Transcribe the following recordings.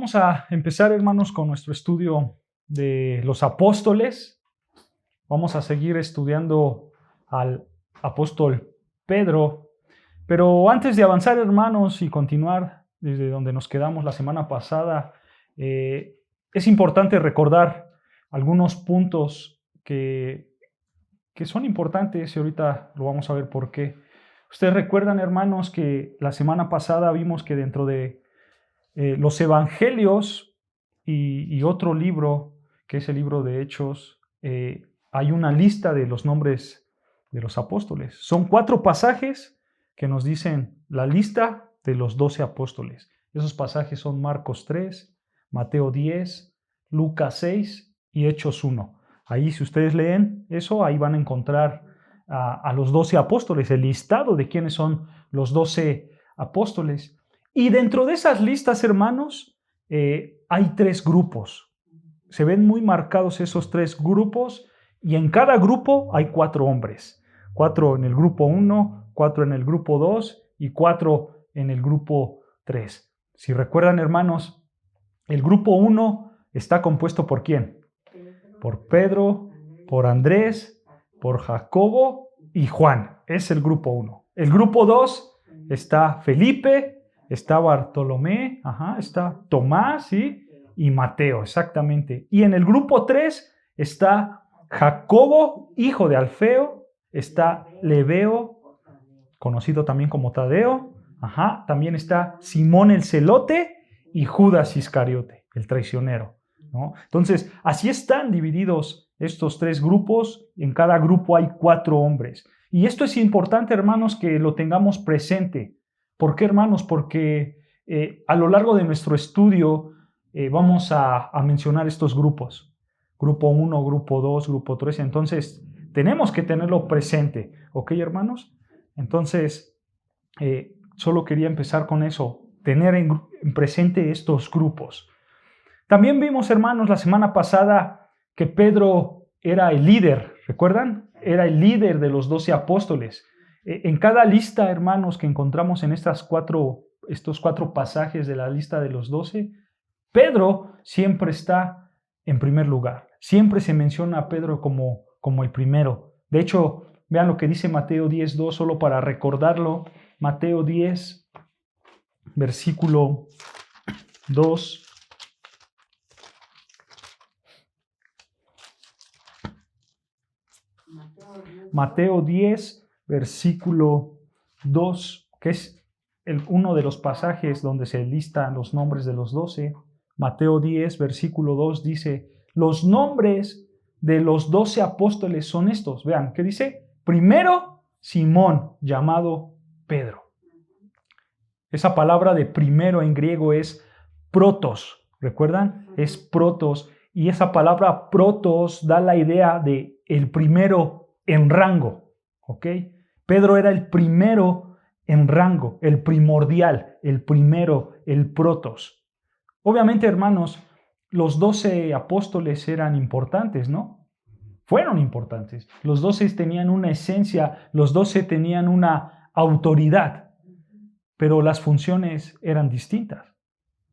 Vamos a empezar, hermanos, con nuestro estudio de los apóstoles. Vamos a seguir estudiando al apóstol Pedro. Pero antes de avanzar, hermanos, y continuar desde donde nos quedamos la semana pasada, es importante recordar algunos puntos que son importantes y ahorita lo vamos a ver por qué. Ustedes recuerdan, hermanos, que la semana pasada vimos que dentro de los evangelios y otro libro, que es el libro de Hechos, hay una lista de los nombres de los apóstoles. Son 4 pasajes que nos dicen la lista de los 12 apóstoles. Esos pasajes son Marcos 3, Mateo 10, Lucas 6 y Hechos 1. Ahí, si ustedes leen eso, ahí van a encontrar a los 12 apóstoles, el listado de quiénes son los 12 apóstoles. Y dentro de esas listas, hermanos, hay 3 grupos. Se ven muy marcados esos 3 grupos y en cada grupo hay 4 hombres. 4 en el grupo 1, 4 en el grupo 2 y 4 en el grupo 3. Si recuerdan, hermanos, el grupo 1 está compuesto ¿por quién? Por Pedro, por Andrés, por Jacobo y Juan. Es el grupo 1. El grupo 2 está Felipe, está Bartolomé, está Tomás, ¿sí? Y Mateo, exactamente. Y en el grupo 3 está Jacobo, hijo de Alfeo, está Lebeo, conocido también como Tadeo, también está Simón el Celote y Judas Iscariote, el traicionero, ¿no? Entonces, así están divididos estos 3 grupos. En cada grupo hay 4 hombres. Y esto es importante, hermanos, que lo tengamos presente. ¿Por qué, hermanos? Porque a lo largo de nuestro estudio vamos a mencionar estos grupos. Grupo 1, grupo 2, grupo 3. Entonces, tenemos que tenerlo presente. ¿Ok, hermanos? Entonces, solo quería empezar con eso. Tener en presente estos grupos. También vimos, hermanos, la semana pasada que Pedro era el líder. ¿Recuerdan? Era el líder de los 12 apóstoles. En cada lista, hermanos, que encontramos en estos 4 pasajes de la lista de los 12, Pedro siempre está en primer lugar. Siempre se menciona a Pedro como el primero. De hecho, vean lo que dice Mateo 10:2, solo para recordarlo. Mateo 10, versículo 2. Mateo 10, versículo 2, que es uno de los pasajes donde se listan los nombres de los 12. Mateo 10, versículo 2 dice, los nombres de los 12 apóstoles son estos. Vean, ¿qué dice? Primero, Simón, llamado Pedro. Esa palabra de primero en griego es protos. ¿Recuerdan? Es protos. Y esa palabra protos da la idea de el primero en rango, ¿ok? Pedro era el primero en rango, el primordial, el primero, el protos. Obviamente, hermanos, los 12 apóstoles eran importantes, ¿no? Fueron importantes. Los 12 tenían una esencia, los 12 tenían una autoridad, pero las funciones eran distintas,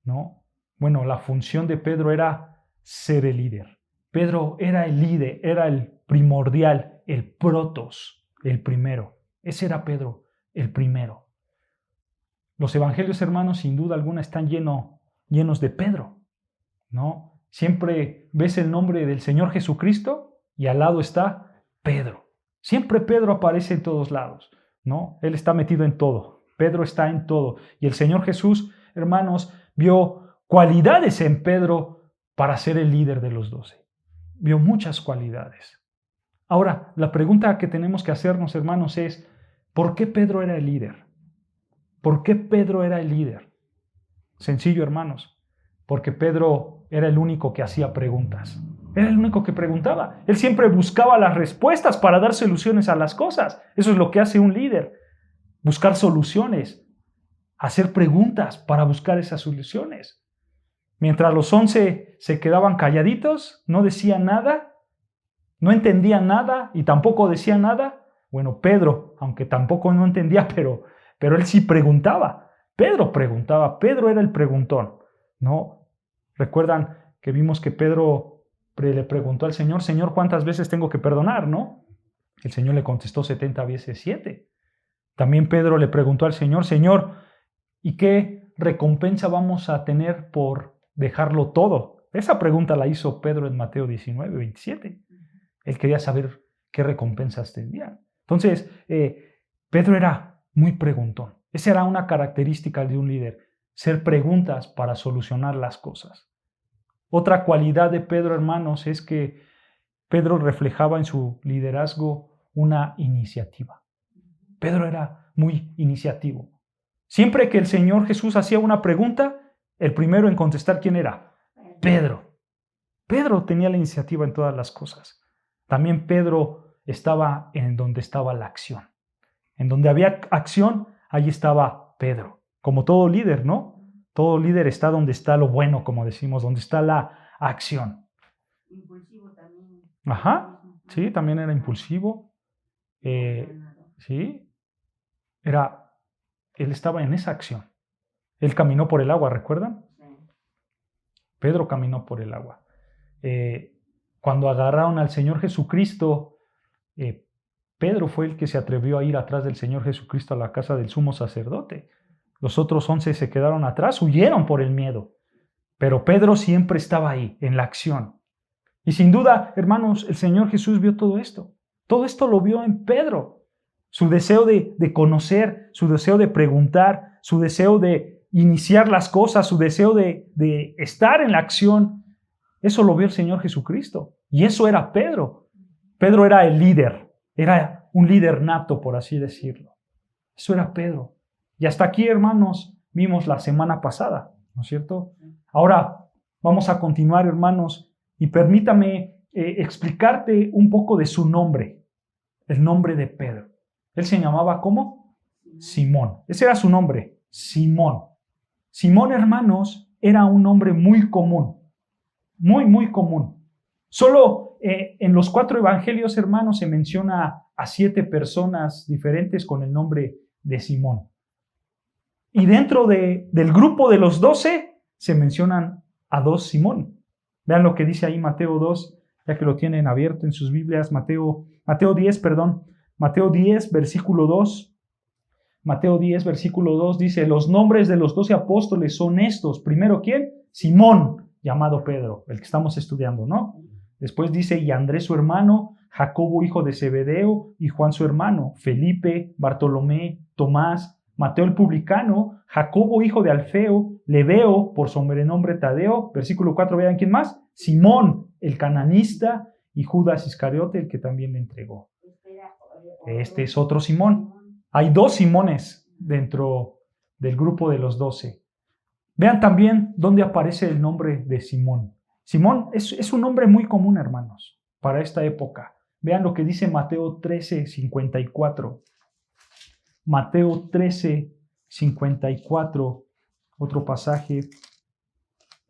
¿no? Bueno, la función de Pedro era ser el líder. Pedro era el líder, era el primordial, el protos, el primero. Ese era Pedro, el primero. Los evangelios, hermanos, sin duda alguna están llenos de Pedro, ¿no? Siempre ves el nombre del Señor Jesucristo y al lado está Pedro. Siempre Pedro aparece en todos lados, ¿no? Él está metido en todo. Pedro está en todo. Y el Señor Jesús, hermanos, vio cualidades en Pedro para ser el líder de los 12. Vio muchas cualidades. Ahora, la pregunta que tenemos que hacernos, hermanos, es ¿por qué Pedro era el líder? ¿Por qué Pedro era el líder? Sencillo, hermanos, porque Pedro era el único que hacía preguntas. Era el único que preguntaba. Él siempre buscaba las respuestas para dar soluciones a las cosas. Eso es lo que hace un líder. Buscar soluciones. Hacer preguntas para buscar esas soluciones. Mientras los 11 se quedaban calladitos, no decían nada, no entendían nada y tampoco decían nada. Bueno, Pedro, aunque tampoco no entendía, pero él sí preguntaba. Pedro preguntaba, Pedro era el preguntón, ¿no? Recuerdan que vimos que Pedro le preguntó al Señor, Señor, ¿cuántas veces tengo que perdonar, no? El Señor le contestó 70 veces 7. También Pedro le preguntó al Señor, Señor, ¿y qué recompensa vamos a tener por dejarlo todo? Esa pregunta la hizo Pedro en Mateo 19, 27. Él quería saber qué recompensas tendrían. Entonces, Pedro era muy preguntón. Esa era una característica de un líder, ser preguntas para solucionar las cosas. Otra cualidad de Pedro, hermanos, es que Pedro reflejaba en su liderazgo una iniciativa. Pedro era muy iniciativo. Siempre que el Señor Jesús hacía una pregunta, el primero en contestar, ¿quién era? Pedro. Pedro tenía la iniciativa en todas las cosas. También Pedro estaba en donde estaba la acción. En donde había acción, allí estaba Pedro. Como todo líder, ¿no? Todo líder está donde está lo bueno, como decimos, donde está la acción. Impulsivo también. Ajá, sí, también era impulsivo. Sí, él estaba en esa acción. Él caminó por el agua, ¿recuerdan? Pedro caminó por el agua. Cuando agarraron al Señor Jesucristo, Pedro fue el que se atrevió a ir atrás del Señor Jesucristo a la casa del sumo sacerdote. Los otros 11 se quedaron atrás, huyeron por el miedo. Pero Pedro siempre estaba ahí, en la acción. Y sin duda, hermanos, el Señor Jesús vio todo esto. Todo esto lo vio en Pedro. Su deseo de conocer, su deseo de preguntar, su deseo de iniciar las cosas, su deseo de estar en la acción. Eso lo vio el Señor Jesucristo. Y eso era Pedro. Pedro era el líder. Era un líder nato, por así decirlo. Eso era Pedro. Y hasta aquí, hermanos, vimos la semana pasada, ¿no es cierto? Ahora vamos a continuar, hermanos, y permítame explicarte un poco de su nombre, el nombre de Pedro. Él se llamaba ¿cómo? Simón. Ese era su nombre, Simón. Simón, hermanos, era un nombre muy común, muy común. Solo en los 4 evangelios, hermanos, se menciona a 7 personas diferentes con el nombre de Simón. Y dentro del grupo de los 12 se mencionan a 2 Simón. Vean lo que dice ahí Mateo 2, ya que lo tienen abierto en sus Biblias, Mateo 10, versículo 2. Mateo 10, versículo 2 dice, los nombres de los 12 apóstoles son estos. Primero, ¿quién? Simón, llamado Pedro, el que estamos estudiando, ¿no? Después dice, y Andrés su hermano, Jacobo hijo de Zebedeo, y Juan su hermano, Felipe, Bartolomé, Tomás, Mateo el publicano, Jacobo hijo de Alfeo, Lebeo, por sobrenombre Tadeo, versículo 4, vean quién más, Simón el cananista, y Judas Iscariote, el que también le entregó. Este es otro Simón. Hay 2 Simones dentro del grupo de los 12. Vean también dónde aparece el nombre de Simón. Simón es un nombre muy común, hermanos, para esta época. Vean lo que dice Mateo 13, 54. Mateo 13, 54, otro pasaje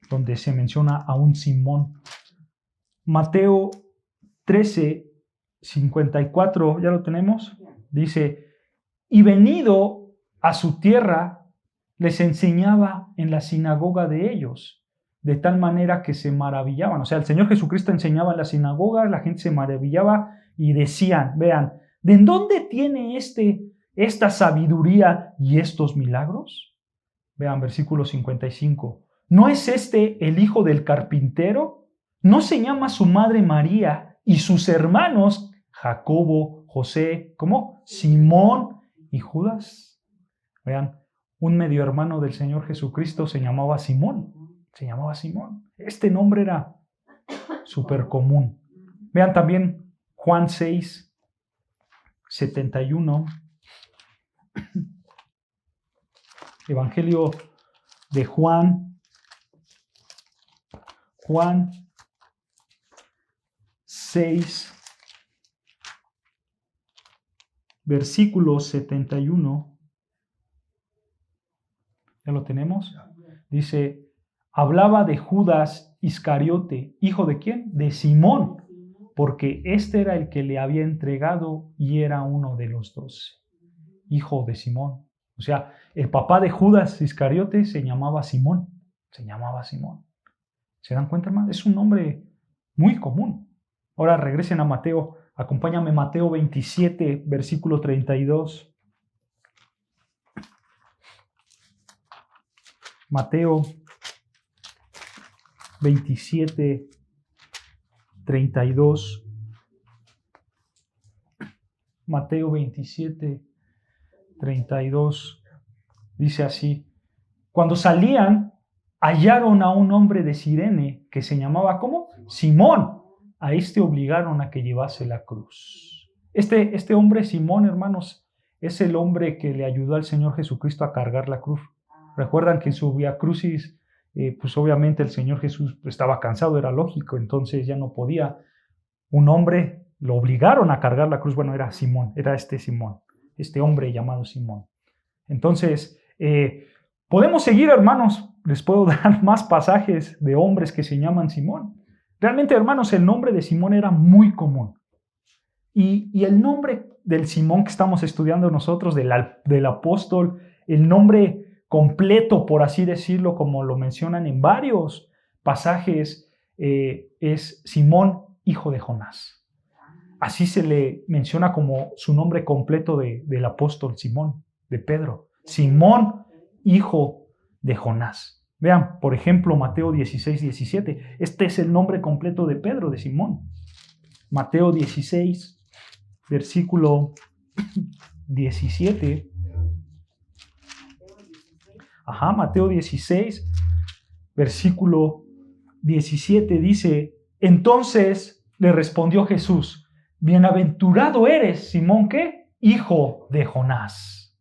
donde se menciona a un Simón. Mateo 13, 54, ¿ya lo tenemos? Dice, y venido a su tierra, les enseñaba en la sinagoga de ellos, de tal manera que se maravillaban. O sea, el Señor Jesucristo enseñaba en la sinagoga, la gente se maravillaba y decían, vean, ¿de dónde tiene esta sabiduría y estos milagros? Vean, versículo 55. ¿No es este el hijo del carpintero? ¿No se llama su madre María y sus hermanos Jacobo, José, ¿cómo? Simón y Judas? Vean, un medio hermano del Señor Jesucristo se llamaba Simón. Se llamaba Simón. Este nombre era súper común. Vean también Juan 6, 71. Evangelio de Juan. Juan 6, versículo 71. ¿Ya lo tenemos? Dice, hablaba de Judas Iscariote, ¿hijo de quién? De Simón, porque este era el que le había entregado y era uno de los 12, hijo de Simón. O sea, el papá de Judas Iscariote se llamaba Simón, ¿Se dan cuenta, hermano? Es un nombre muy común. Ahora regresen a Mateo. Acompáñame, Mateo 27, versículo 32. Mateo 27, 32. Mateo 27, 32. Dice así: cuando salían, hallaron a un hombre de Cirene que se llamaba, ¿cómo? Simón. A este obligaron a que llevase la cruz. Este hombre, Simón, hermanos, es el hombre que le ayudó al Señor Jesucristo a cargar la cruz. Recuerdan que en su Vía Crucis, pues obviamente el Señor Jesús estaba cansado, era lógico, entonces ya no podía. Un hombre lo obligaron a cargar la cruz. Bueno, era Simón, era este Simón, este hombre llamado Simón. Entonces, podemos seguir, hermanos. Les puedo dar más pasajes de hombres que se llaman Simón. Realmente, hermanos, el nombre de Simón era muy común. Y el nombre del Simón que estamos estudiando nosotros, del apóstol, el nombre completo, por así decirlo, como lo mencionan en varios pasajes, es Simón, hijo de Jonás. Así se le menciona como su nombre completo del apóstol Simón, de Pedro. Simón, hijo de Jonás. Vean, por ejemplo, Mateo 16, 17. Este es el nombre completo de Pedro, de Simón. Mateo 16, versículo 17. Mateo 16, versículo 17 dice: entonces le respondió Jesús: bienaventurado eres, Simón, ¿qué? Hijo de Jonás.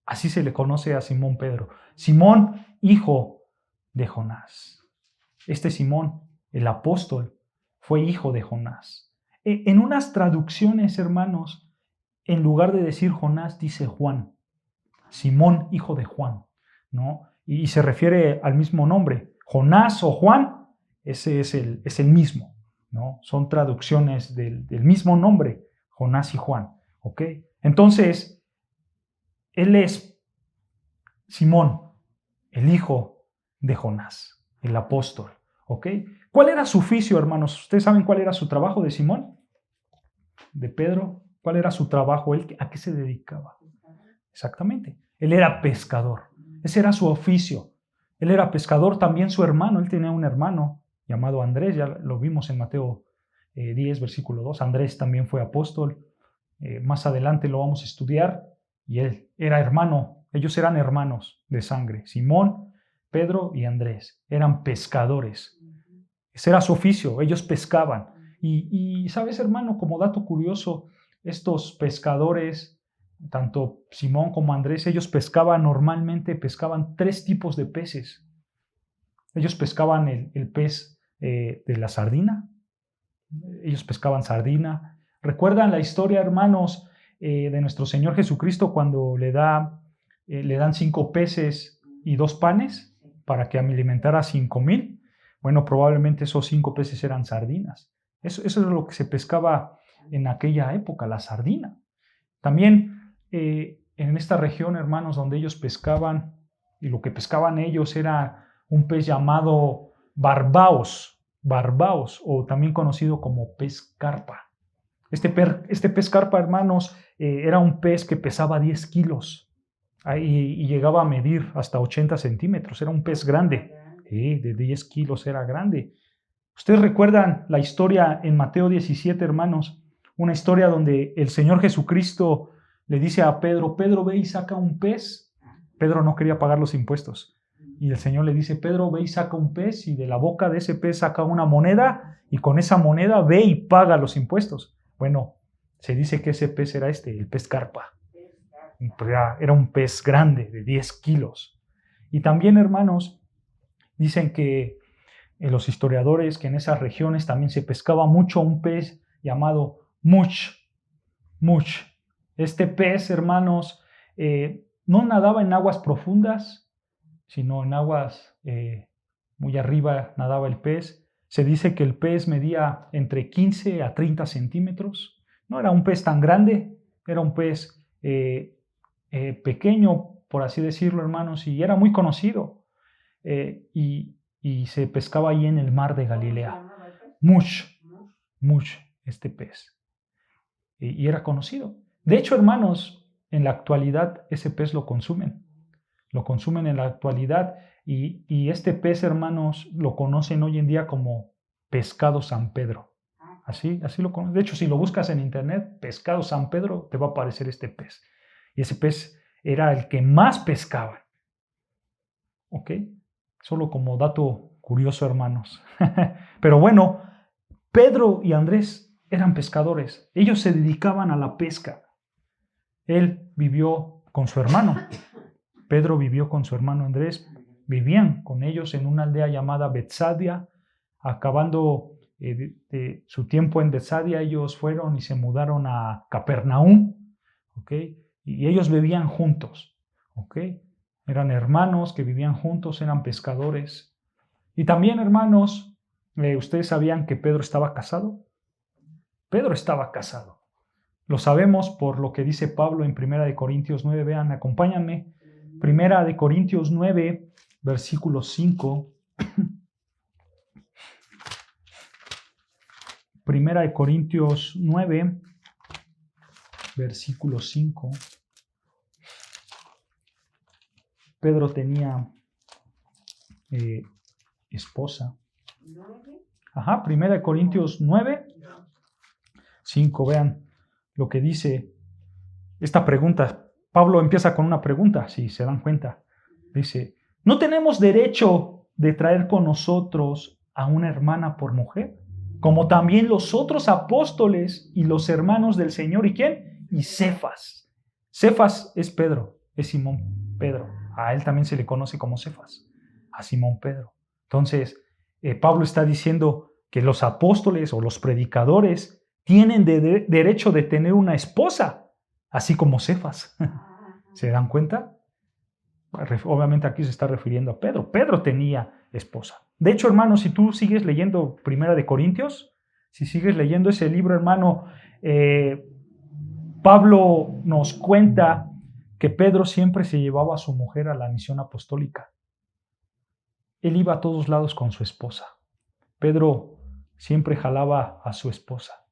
Así se le conoce a Simón Pedro. Simón, hijo de Jonás. Este Simón, el apóstol, fue hijo de Jonás. En unas traducciones, hermanos, en lugar de decir Jonás, dice Juan. Simón, hijo de Juan, ¿no? Y se refiere al mismo nombre. Jonás o Juan, ese es el mismo, ¿no? Son traducciones del mismo nombre, Jonás y Juan, ¿ok? Entonces, él es Simón, el hijo de Jonás, el apóstol, ¿ok? ¿Cuál era su oficio, hermanos? ¿Ustedes saben cuál era su trabajo de Simón? ¿De Pedro? ¿Cuál era su trabajo? ¿A qué se dedicaba? Exactamente. Él era pescador. Ese era su oficio. Él era pescador, también su hermano. Él tenía un hermano llamado Andrés, ya lo vimos en Mateo 10, versículo 2. Andrés también fue apóstol. Más adelante lo vamos a estudiar. Y él era hermano. Ellos eran hermanos de sangre. Simón, Pedro y Andrés. Eran pescadores. Ese era su oficio. Ellos pescaban. Y sabes, hermano, como dato curioso, estos pescadores, tanto Simón como Andrés, ellos normalmente pescaban 3 tipos de peces. Ellos pescaban el pez de la sardina. Ellos pescaban sardina. ¿Recuerdan la historia, hermanos, de nuestro Señor Jesucristo cuando le dan 5 peces y 2 panes para que alimentara a 5,000? Bueno, probablemente esos 5 peces eran sardinas. Eso es lo que se pescaba en aquella época, la sardina. También en esta región, hermanos, donde ellos pescaban, y lo que pescaban ellos era un pez llamado barbaos, o también conocido como pez carpa. Este pez carpa, hermanos, era un pez que pesaba 10 kilos y llegaba a medir hasta 80 centímetros. Era un pez grande, de 10 kilos era grande. ¿Ustedes recuerdan la historia en Mateo 17, hermanos? Una historia donde el Señor Jesucristo le dice a Pedro: Pedro, ve y saca un pez. Pedro no quería pagar los impuestos. Y el Señor le dice: Pedro, ve y saca un pez, y de la boca de ese pez saca una moneda, y con esa moneda ve y paga los impuestos. Bueno, se dice que ese pez era el pez carpa. Era un pez grande, de 10 kilos. Y también, hermanos, dicen que los historiadores que en esas regiones también se pescaba mucho un pez llamado much. Este pez, hermanos, no nadaba en aguas profundas, sino en aguas muy arriba nadaba el pez. Se dice que el pez medía entre 15 a 30 centímetros. No era un pez tan grande, era un pez pequeño, por así decirlo, hermanos, y era muy conocido. Y y se pescaba ahí en el mar de ¿Cómo se Galilea. llamaba el pez? Mush, Mus. mush, este pez. Y era conocido. De hecho, hermanos, en la actualidad ese pez lo consumen. Lo consumen en la actualidad y este pez, hermanos, lo conocen hoy en día como pescado San Pedro. Así lo conocen. De hecho, si lo buscas en internet, pescado San Pedro, te va a aparecer este pez. Y ese pez era el que más pescaban. ¿Ok? Solo como dato curioso, hermanos. Pero bueno, Pedro y Andrés eran pescadores. Ellos se dedicaban a la pesca. Él vivió con su hermano. Pedro vivió con su hermano Andrés. Vivían con ellos en una aldea llamada Betsadia. Acabando de su tiempo en Betsadia, ellos fueron y se mudaron a Capernaum. ¿Ok? Y ellos vivían juntos. ¿Ok? Eran hermanos que vivían juntos, eran pescadores. Y también, hermanos, ¿ustedes sabían que Pedro estaba casado? Pedro estaba casado. Lo sabemos por lo que dice Pablo en 1 Corintios 9. Vean, acompáñenme. 1 Corintios 9, versículo 5. 1 Corintios 9, versículo 5. Pedro tenía esposa. Ajá, 1 Corintios 9, 5. Vean lo que dice esta pregunta. Pablo empieza con una pregunta, si se dan cuenta. Dice, ¿no tenemos derecho de traer con nosotros a una hermana por mujer? Como también los otros apóstoles y los hermanos del Señor. ¿Y quién? Y Cefas. Cefas es Pedro, es Simón Pedro. A él también se le conoce como Cefas, a Simón Pedro. Entonces, Pablo está diciendo que los apóstoles o los predicadores tienen derecho de tener una esposa, así como Cefas. ¿Se dan cuenta? Obviamente aquí se está refiriendo a Pedro. Pedro tenía esposa. De hecho, hermano, si tú sigues leyendo 1 Corintios, si sigues leyendo ese libro, hermano, Pablo nos cuenta que Pedro siempre se llevaba a su mujer a la misión apostólica. Él iba a todos lados con su esposa. Pedro siempre jalaba a su esposa.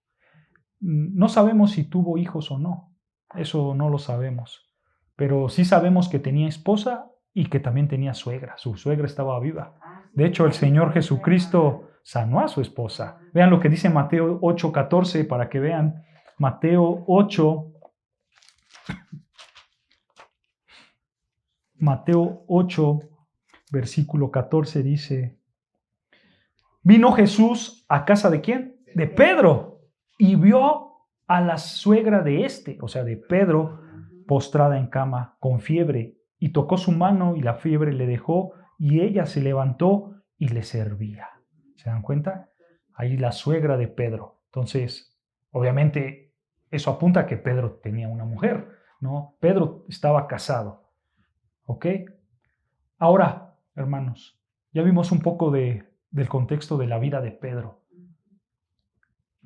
No sabemos si tuvo hijos o no. Eso no lo sabemos. Pero sí sabemos que tenía esposa y que también tenía suegra. Su suegra estaba viva. De hecho, el Señor Jesucristo sanó a su esposa. Vean lo que dice Mateo 8:14 para que vean. Mateo 8, versículo 14 dice, vino Jesús a casa ¿de quién? De Pedro, y vio a la suegra de o sea, de Pedro, postrada en cama, con fiebre, y tocó su mano y la fiebre le dejó, y ella se levantó y le servía. ¿Se dan cuenta? Ahí la suegra de Pedro. Entonces, obviamente, eso apunta a que Pedro tenía una mujer, ¿no? Pedro estaba casado. ¿Ok? Ahora, hermanos, ya vimos un poco del contexto de la vida de Pedro.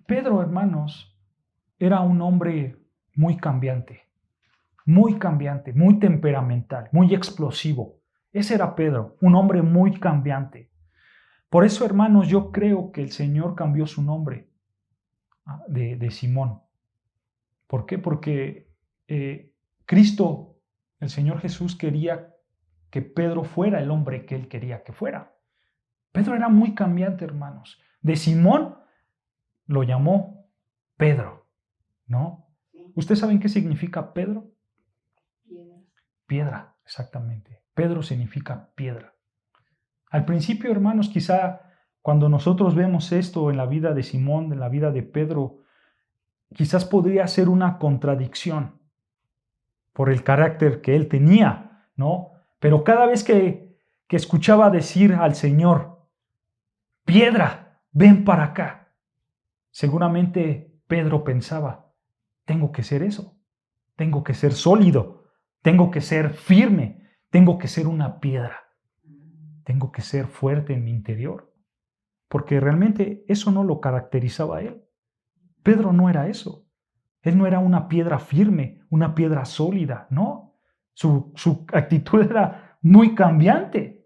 Pedro, hermanos, era un hombre muy cambiante, muy temperamental, muy explosivo. Ese era Pedro, un hombre muy cambiante. Por eso, hermanos, yo creo que el Señor cambió su nombre de Simón. ¿Por qué? Porque Cristo, el Señor Jesús, quería que Pedro fuera el hombre que él quería que fuera. Pedro era muy cambiante, hermanos. De Simón lo llamó Pedro, ¿no? ¿Ustedes saben qué significa Pedro? Piedra, exactamente. Pedro significa piedra. Al principio, hermanos, quizá cuando nosotros vemos esto en la vida de Simón, en la vida de Pedro, quizás podría ser una contradicción por el carácter que él tenía, ¿no? Pero cada vez que escuchaba decir al Señor, piedra, ven para acá, seguramente Pedro pensaba, tengo que ser eso, tengo que ser sólido, tengo que ser firme, tengo que ser una piedra, tengo que ser fuerte en mi interior, porque realmente eso no lo caracterizaba a él. Pedro no era eso. Él no era una piedra firme, una piedra sólida, no. Su actitud era muy cambiante.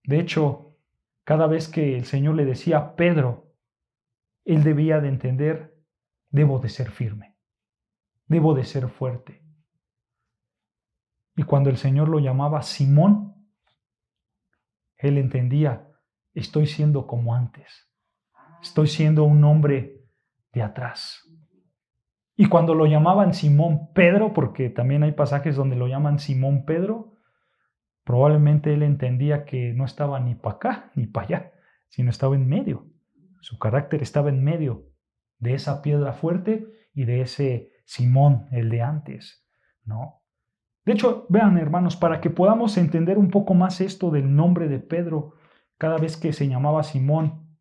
De hecho, cada vez que el Señor le decía Pedro, él debía de entender, debo de ser firme, debo de ser fuerte. Y cuando el Señor lo llamaba Simón, él entendía, estoy siendo como antes, estoy siendo un hombre de atrás. Y cuando lo llamaban Simón Pedro, porque también hay pasajes donde lo llaman Simón Pedro, probablemente él entendía que no estaba ni para acá ni para allá, sino estaba en medio. Su carácter estaba en medio de esa piedra fuerte y de ese Simón, el de antes, ¿no? De hecho, vean, hermanos, para que podamos entender un poco más esto del nombre de Pedro, cada vez que se llamaba Simón,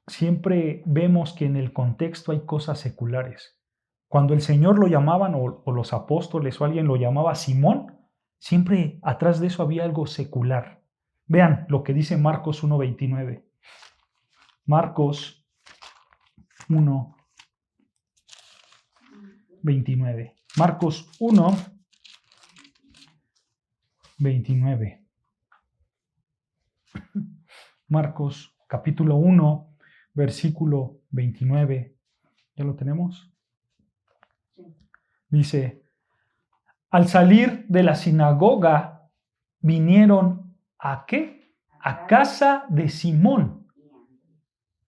siempre vemos que en el contexto hay cosas seculares. Cuando el Señor lo llamaban, o los apóstoles o alguien lo llamaba Simón, siempre atrás de eso había algo secular. Vean lo que dice Marcos 1:29. Marcos 1:29. Marcos 1:29. Marcos capítulo 1, versículo 29. ¿Ya lo tenemos? Sí. Dice, al salir de la sinagoga, vinieron ¿a qué? A casa de Simón.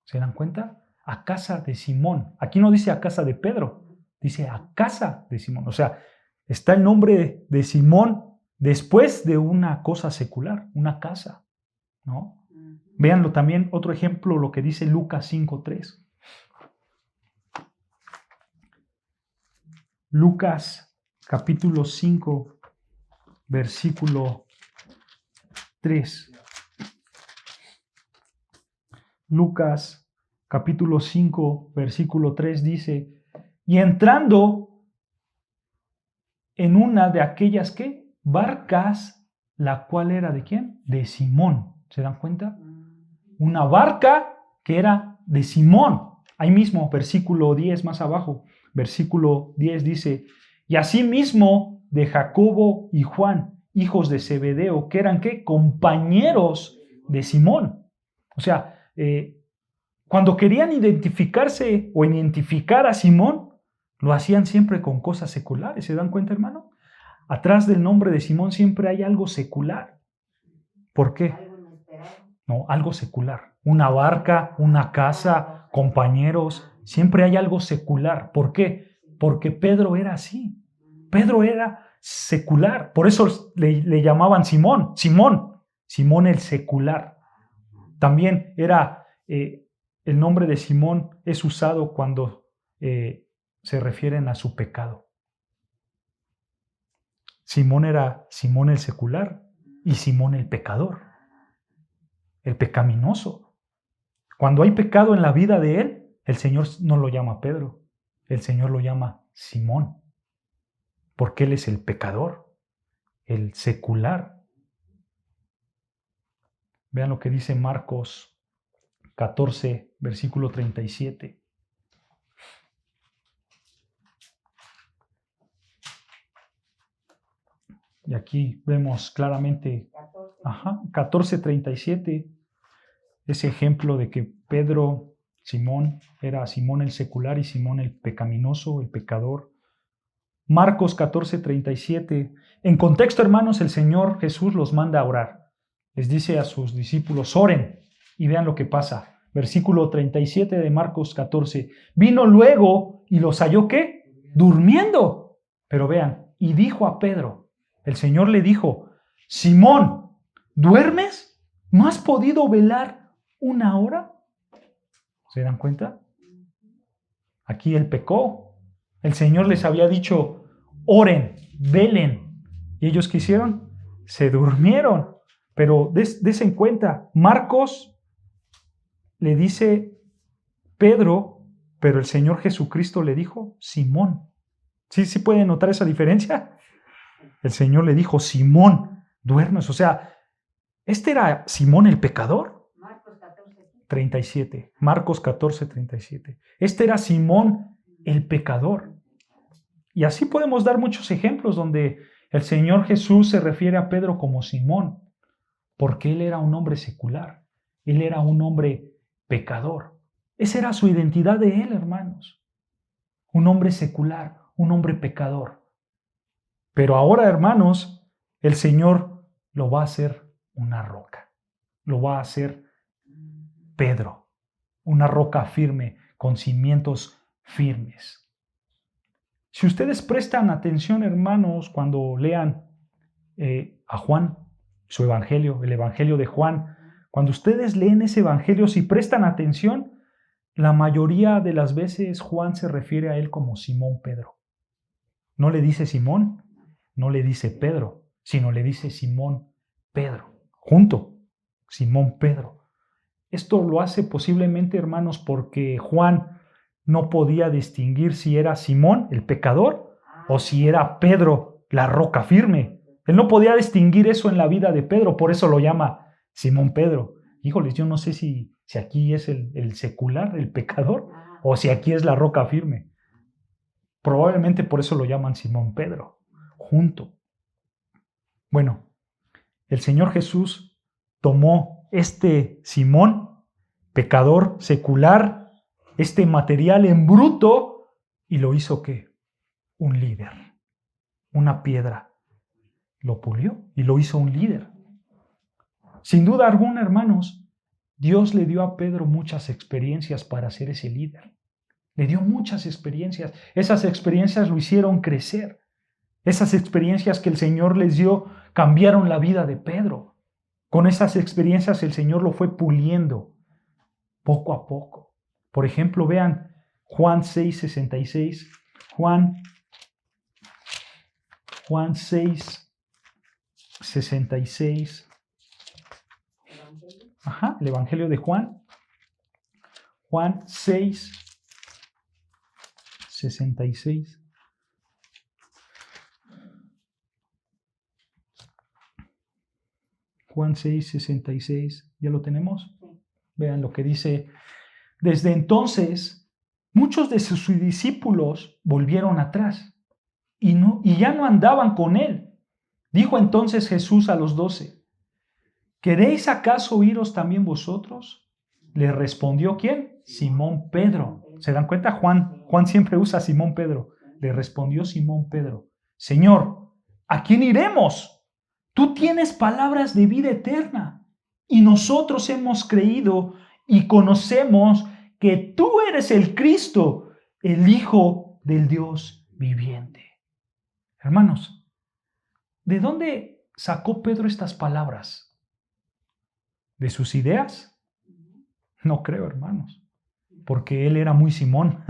¿Se dan cuenta? A casa de Simón. Aquí no dice a casa de Pedro, dice a casa de Simón. O sea, está el nombre de Simón después de una cosa secular, una casa, ¿no? Véanlo también, otro ejemplo, lo que dice Lucas 5:3. Lucas capítulo 5, versículo 3. Lucas capítulo 5, versículo 3 dice, y entrando en una de aquellas, ¿qué? Barcas, la cual era ¿de quién? De Simón. ¿Se dan cuenta? Una barca que era de Simón. Ahí mismo, versículo 10 más abajo, versículo 10 dice, y asimismo de Jacobo y Juan, hijos de Zebedeo, que eran ¿qué? Compañeros de Simón. O sea, cuando querían identificarse o identificar a Simón, lo hacían siempre con cosas seculares. ¿Se dan cuenta, hermano? Atrás del nombre de Simón siempre hay algo secular. ¿Por qué? No, algo secular. Una barca, una casa, compañeros, siempre hay algo secular. ¿Por qué? Porque Pedro era así. Pedro era secular. Por eso le llamaban Simón. Simón el secular. También era, el nombre de Simón es usado cuando se refieren a su pecado. Simón era Simón el secular y Simón el pecador. El pecaminoso. Cuando hay pecado en la vida de él, el Señor no lo llama Pedro, el Señor lo llama Simón, porque él es el pecador, el secular. Vean lo que dice Marcos 14, versículo 37. Y aquí vemos claramente 14:37, ese ejemplo de que Pedro, Simón, era Simón el secular y Simón el pecaminoso, el pecador. Marcos 14:37. En contexto, hermanos, el Señor Jesús los manda a orar. Les dice a sus discípulos, oren, y vean lo que pasa. Versículo 37 de Marcos 14. Vino luego y los halló, ¿qué? Durmiendo. Pero vean, y dijo a Pedro, el Señor le dijo, Simón, ¿duermes? ¿No has podido velar una hora? ¿Se dan cuenta? Aquí él pecó. El Señor les había dicho, oren, velen. ¿Y ellos qué hicieron? Se durmieron. Pero des en cuenta, Marcos le dice Pedro, pero el Señor Jesucristo le dijo Simón. ¿Sí pueden notar esa diferencia? El Señor le dijo, Simón, ¿duermes? O sea, ¿este era Simón el pecador? Marcos 14. 37. Marcos 14:37. Este era Simón el pecador. Y así podemos dar muchos ejemplos donde El Señor Jesús se refiere a Pedro como Simón, porque él era un hombre secular, él era un hombre pecador. Esa era su identidad de él, hermanos. Un hombre secular, un hombre pecador. Pero ahora, hermanos, el Señor lo va a hacer una roca. Lo va a hacer Pedro, una roca firme, con cimientos firmes. Si ustedes prestan atención, hermanos, cuando lean a Juan, su evangelio, el evangelio de Juan, cuando ustedes leen ese evangelio, si prestan atención, la mayoría de las veces Juan se refiere a él como Simón Pedro. No le dice Simón, no le dice Pedro, sino le dice Simón Pedro, junto, Simón Pedro. Esto lo hace posiblemente, hermanos, porque Juan no podía distinguir si era Simón, el pecador, o si era Pedro, la roca firme. Él no podía distinguir eso en la vida de Pedro, por eso lo llama Simón Pedro. Híjoles, yo no sé si aquí es el secular, el pecador, o si aquí es la roca firme. Probablemente por eso lo llaman Simón Pedro, junto. Bueno, el Señor Jesús tomó este Simón, pecador secular, este material en bruto, y lo hizo ¿qué? Un líder, una piedra. Lo pulió y lo hizo un líder. Sin duda alguna, hermanos, Dios le dio a Pedro muchas experiencias para ser ese líder. Le dio muchas experiencias. Esas experiencias lo hicieron crecer. Esas experiencias que el Señor les dio cambiaron la vida de Pedro. Con esas experiencias el Señor lo fue puliendo poco a poco. Por ejemplo, vean Juan 6:66. Juan 6:66. El Evangelio de Juan. Juan 6:66. Juan 6:66. ¿Ya lo tenemos? Vean lo que dice. Desde entonces, muchos de sus discípulos volvieron atrás y ya no andaban con él. Dijo entonces Jesús a los 12, ¿queréis acaso iros también vosotros? Le respondió ¿quién? Simón Pedro. ¿Se dan cuenta? Juan siempre usa a Simón Pedro. Le respondió Simón Pedro, Señor, ¿a quién iremos? Tú tienes palabras de vida eterna y nosotros hemos creído y conocemos que tú eres el Cristo, el Hijo del Dios viviente. Hermanos, ¿de dónde sacó Pedro estas palabras? ¿De sus ideas? No creo, hermanos, porque él era muy Simón,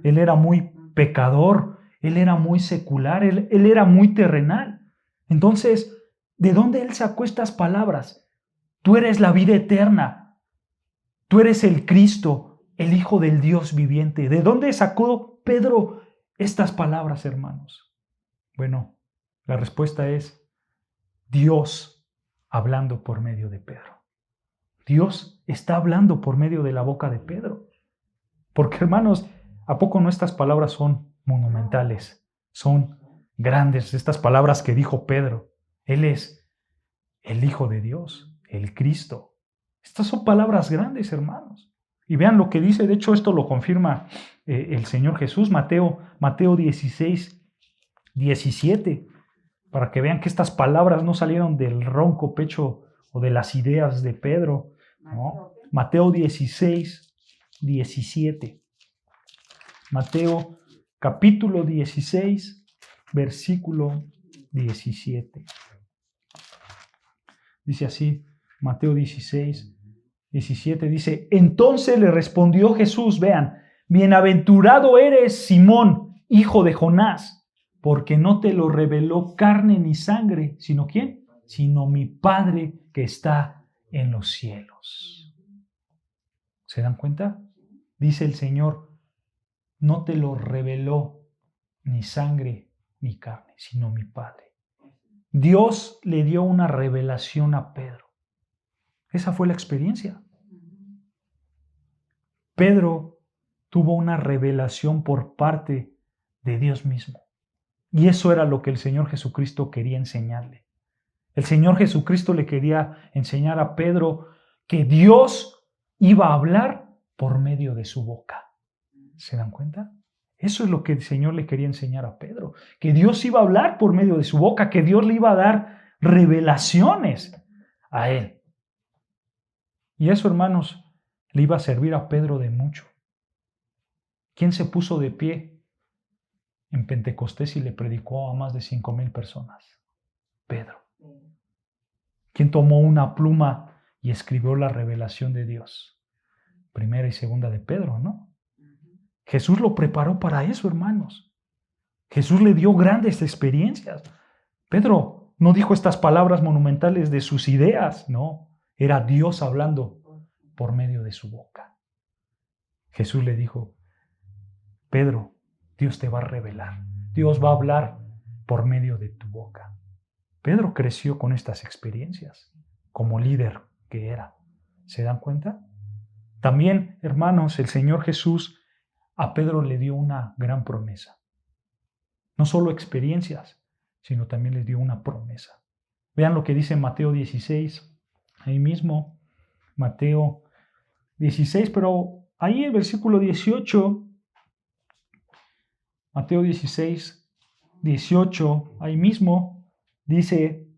él era muy pecador, él era muy secular, él era muy terrenal. Entonces, ¿de dónde él sacó estas palabras? Tú eres la vida eterna, tú eres el Cristo, el Hijo del Dios viviente. ¿De dónde sacó Pedro estas palabras, hermanos? Bueno, la respuesta es Dios hablando por medio de Pedro. Dios está hablando por medio de la boca de Pedro. Porque, hermanos, ¿a poco no estas palabras son monumentales? Son grandes, estas palabras que dijo Pedro. Él es el Hijo de Dios, el Cristo. Estas son palabras grandes, hermanos. Y vean lo que dice, de hecho esto lo confirma el Señor Jesús, Mateo 16:17, para que vean que estas palabras no salieron del ronco pecho o de las ideas de Pedro, ¿no? Mateo 16:17. Mateo capítulo 16, versículo 17. Dice así, Mateo 16:17 dice, entonces le respondió Jesús, vean, bienaventurado eres Simón, hijo de Jonás, porque no te lo reveló carne ni sangre, sino ¿quién? Sino mi Padre que está en los cielos. ¿Se dan cuenta? Dice el Señor, no te lo reveló ni sangre ni carne, sino mi Padre. Dios le dio una revelación a Pedro. Esa fue la experiencia. Pedro tuvo una revelación por parte de Dios mismo. Y eso era lo que el Señor Jesucristo quería enseñarle. El Señor Jesucristo le quería enseñar a Pedro que Dios iba a hablar por medio de su boca. ¿Se dan cuenta? Eso es lo que el Señor le quería enseñar a Pedro, que Dios iba a hablar por medio de su boca, que Dios le iba a dar revelaciones a él. Y eso, hermanos, le iba a servir a Pedro de mucho. ¿Quién se puso de pie en Pentecostés y le predicó a más de 5,000 personas? Pedro. ¿Quién tomó una pluma y escribió la revelación de Dios? Primera y segunda de Pedro, ¿no? Jesús lo preparó para eso, hermanos. Jesús le dio grandes experiencias. Pedro no dijo estas palabras monumentales de sus ideas, no. Era Dios hablando por medio de su boca. Jesús le dijo, Pedro, Dios te va a revelar. Dios va a hablar por medio de tu boca. Pedro creció con estas experiencias, como líder que era. ¿Se dan cuenta? También, hermanos, el Señor Jesús a Pedro le dio una gran promesa. No solo experiencias, sino también le dio una promesa. Vean lo que dice Mateo 16, ahí mismo, Mateo 16, pero ahí el versículo 18, Mateo 16, 18, ahí mismo, dice,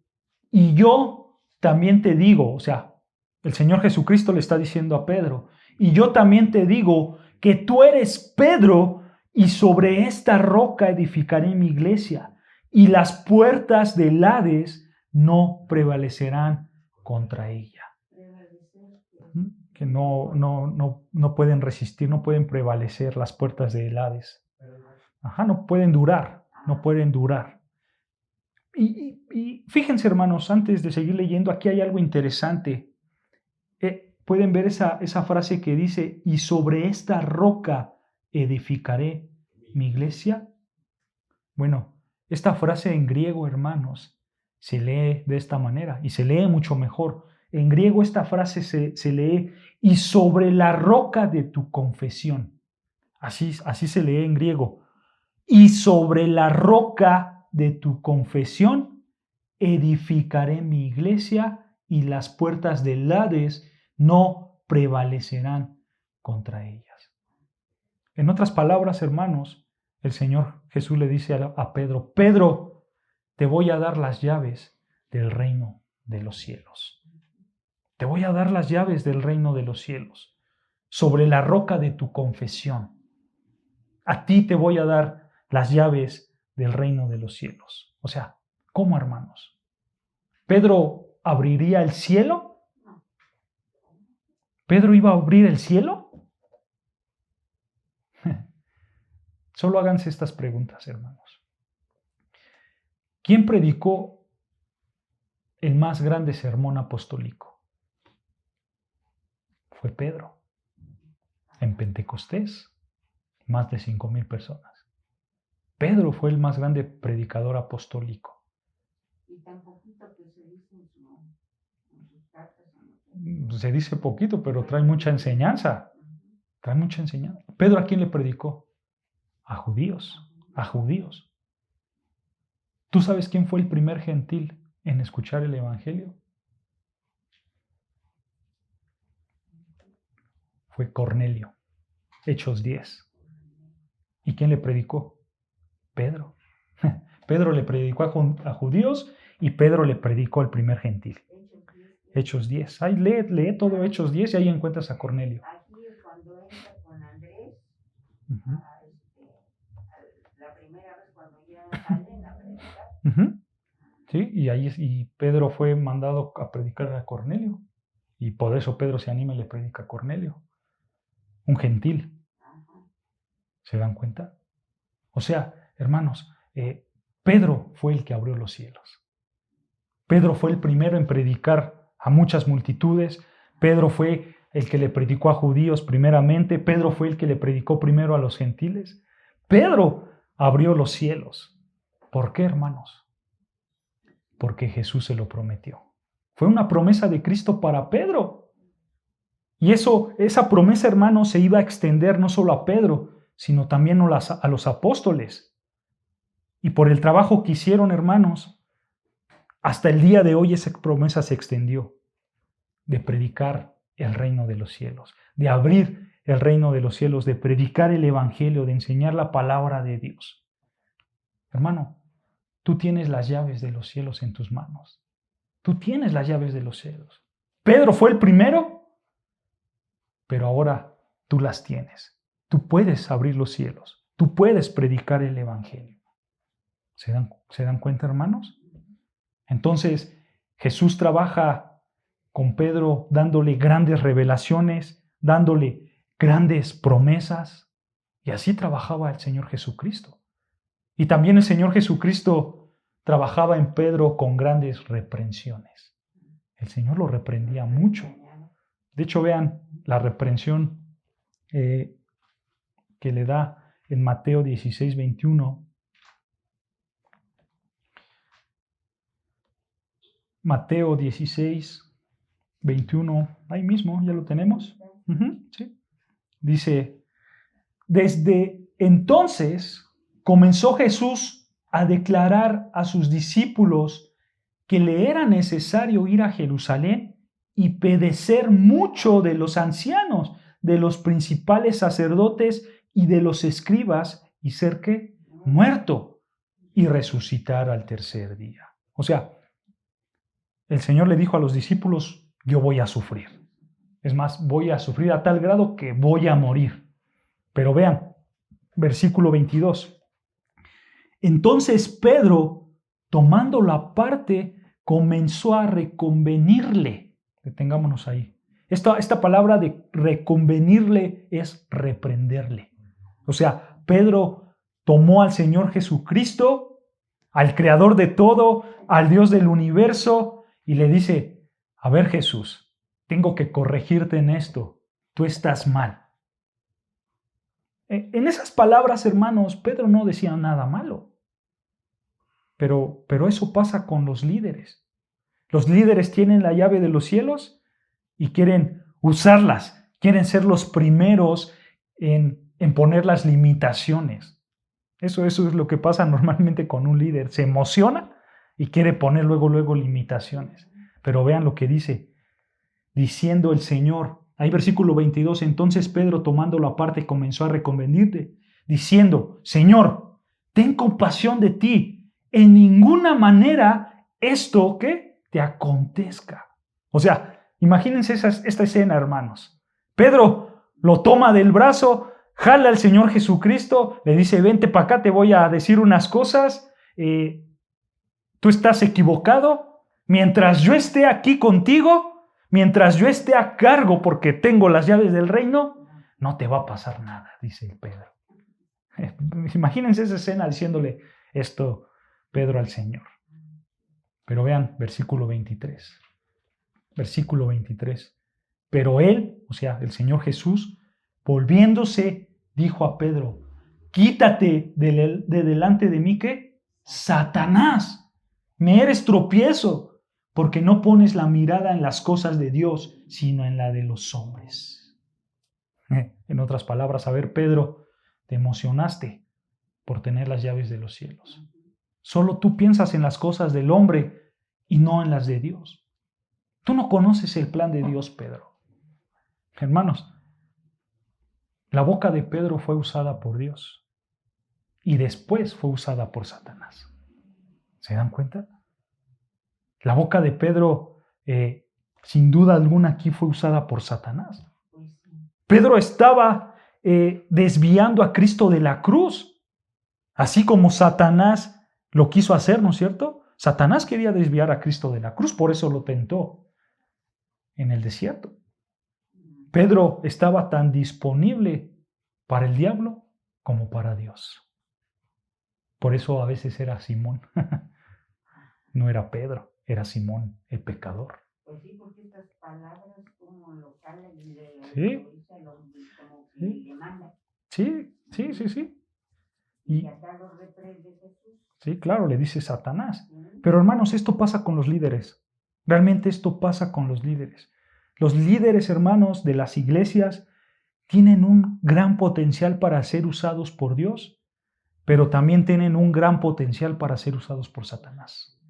y yo también te digo, o sea, el Señor Jesucristo le está diciendo a Pedro, y yo también te digo que tú eres Pedro, y sobre esta roca edificaré mi iglesia, y las puertas del Hades no prevalecerán contra ella. Que no pueden resistir, no pueden prevalecer las puertas del Hades. No pueden durar, no pueden durar. Y fíjense, hermanos, antes de seguir leyendo, aquí hay algo interesante. Pueden ver esa frase que dice, y sobre esta roca edificaré mi iglesia. Bueno, esta frase en griego, hermanos, se lee de esta manera y se lee mucho mejor. En griego esta frase se lee, y sobre la roca de tu confesión. Así se lee en griego. Y sobre la roca de tu confesión edificaré mi iglesia, y las puertas del Hades no prevalecerán contra ellas. En otras palabras, hermanos, el Señor Jesús le dice a Pedro, Pedro, te voy a dar las llaves del reino de los cielos. Te voy a dar las llaves del reino de los cielos, sobre la roca de tu confesión. A ti te voy a dar las llaves del reino de los cielos. O sea, ¿cómo, hermanos? ¿Pedro abriría el cielo? ¿Pedro iba a abrir el cielo? Solo háganse estas preguntas, hermanos. ¿Quién predicó el más grande sermón apostólico? Fue Pedro. En Pentecostés, más de 5,000 personas. Pedro fue el más grande predicador apostólico. Y tan poquito que se dice en sus cartas. Se dice poquito, pero trae mucha enseñanza. Trae mucha enseñanza. ¿Pedro a quién le predicó? A judíos. A judíos. ¿Tú sabes quién fue el primer gentil en escuchar el evangelio? Fue Cornelio. Hechos 10. ¿Y quién le predicó? Pedro. Pedro le predicó a judíos y Pedro le predicó al primer gentil. Hechos 10. Ahí lee todo Hechos 10 y ahí encuentras a Cornelio. Aquí es cuando entra con Andrés, la primera vez cuando ya salen a predicar. Sí, y Pedro fue mandado a predicar a Cornelio. Y por eso Pedro se anima y le predica a Cornelio. Un gentil. ¿Se dan cuenta? O sea, hermanos, Pedro fue el que abrió los cielos. Pedro fue el primero en predicar a muchas multitudes. Pedro fue el que le predicó a judíos primeramente. Pedro fue el que le predicó primero a los gentiles. Pedro abrió los cielos. ¿Por qué, hermanos? Porque Jesús se lo prometió. Fue una promesa de Cristo para Pedro. Y esa promesa, hermanos, se iba a extender no solo a Pedro, sino también a los apóstoles. Y por el trabajo que hicieron, hermanos, hasta el día de hoy esa promesa se extendió de predicar el reino de los cielos, de abrir el reino de los cielos, de predicar el evangelio, de enseñar la palabra de Dios. Hermano, tú tienes las llaves de los cielos en tus manos. Tú tienes las llaves de los cielos. Pedro fue el primero, pero ahora tú las tienes. Tú puedes abrir los cielos. Tú puedes predicar el evangelio. ¿Se dan cuenta, hermanos? Entonces, Jesús trabaja con Pedro dándole grandes revelaciones, dándole grandes promesas. Y así trabajaba el Señor Jesucristo. Y también el Señor Jesucristo trabajaba en Pedro con grandes reprensiones. El Señor lo reprendía mucho. De hecho, vean la reprensión que le da en Mateo 16, 21. Mateo 16, 21. Ahí mismo, ya lo tenemos. Sí. Dice, desde entonces comenzó Jesús a declarar a sus discípulos que le era necesario ir a Jerusalén y padecer mucho de los ancianos, de los principales sacerdotes y de los escribas, y ser ¿qué? Muerto y resucitar al tercer día. O sea, el Señor le dijo a los discípulos, yo voy a sufrir. Es más, voy a sufrir a tal grado que voy a morir. Pero vean, versículo 22. Entonces Pedro, tomándolo aparte, comenzó a reconvenirle. Detengámonos ahí. Esta palabra de reconvenirle es reprenderle. O sea, Pedro tomó al Señor Jesucristo, al Creador de todo, al Dios del universo, y le dice, a ver Jesús, tengo que corregirte en esto. Tú estás mal. En esas palabras, hermanos, Pedro no decía nada malo. Pero eso pasa con los líderes. Los líderes tienen la llave de los cielos y quieren usarlas. Quieren ser los primeros en poner las limitaciones. Eso es lo que pasa normalmente con un líder. Se emociona y quiere poner luego limitaciones. Pero vean lo que dice. Diciendo el Señor, ahí versículo 22, entonces Pedro tomándolo aparte comenzó a reconvenirle, diciendo, Señor, ten compasión de ti, en ninguna manera esto que te acontezca. O sea, imagínense esta escena, hermanos. Pedro lo toma del brazo, jala al Señor Jesucristo, le dice, vente para acá, te voy a decir unas cosas, tú estás equivocado, mientras yo esté aquí contigo, mientras yo esté a cargo porque tengo las llaves del reino, no te va a pasar nada, dice Pedro. Imagínense esa escena diciéndole esto Pedro al Señor. Pero vean, versículo 23. Versículo 23. Pero él, o sea, el Señor Jesús, volviéndose, dijo a Pedro, quítate de delante de mí, ¿qué? Satanás, me eres tropiezo, porque no pones la mirada en las cosas de Dios, sino en la de los hombres. En otras palabras, a ver, Pedro, te emocionaste por tener las llaves de los cielos. Solo tú piensas en las cosas del hombre y no en las de Dios. Tú no conoces el plan de Dios, Pedro. Hermanos, la boca de Pedro fue usada por Dios y después fue usada por Satanás. ¿Se dan cuenta? La boca de Pedro, sin duda alguna, aquí fue usada por Satanás. Pedro estaba desviando a Cristo de la cruz, así como Satanás lo quiso hacer, ¿no es cierto? Satanás quería desviar a Cristo de la cruz, por eso lo tentó en el desierto. Pedro estaba tan disponible para el diablo como para Dios. Por eso a veces era Simón. No era Pedro, era Simón, el pecador. Pues sí, porque estas palabras como lo salen de Sí. como que le manda. Sí. Y acá lo reprende Jesús. Sí, claro, le dice Satanás. Pero hermanos, esto pasa con los líderes. Realmente esto pasa con los líderes. Los líderes, hermanos, de las iglesias tienen un gran potencial para ser usados por Dios, pero también tienen un gran potencial para ser usados por Satanás.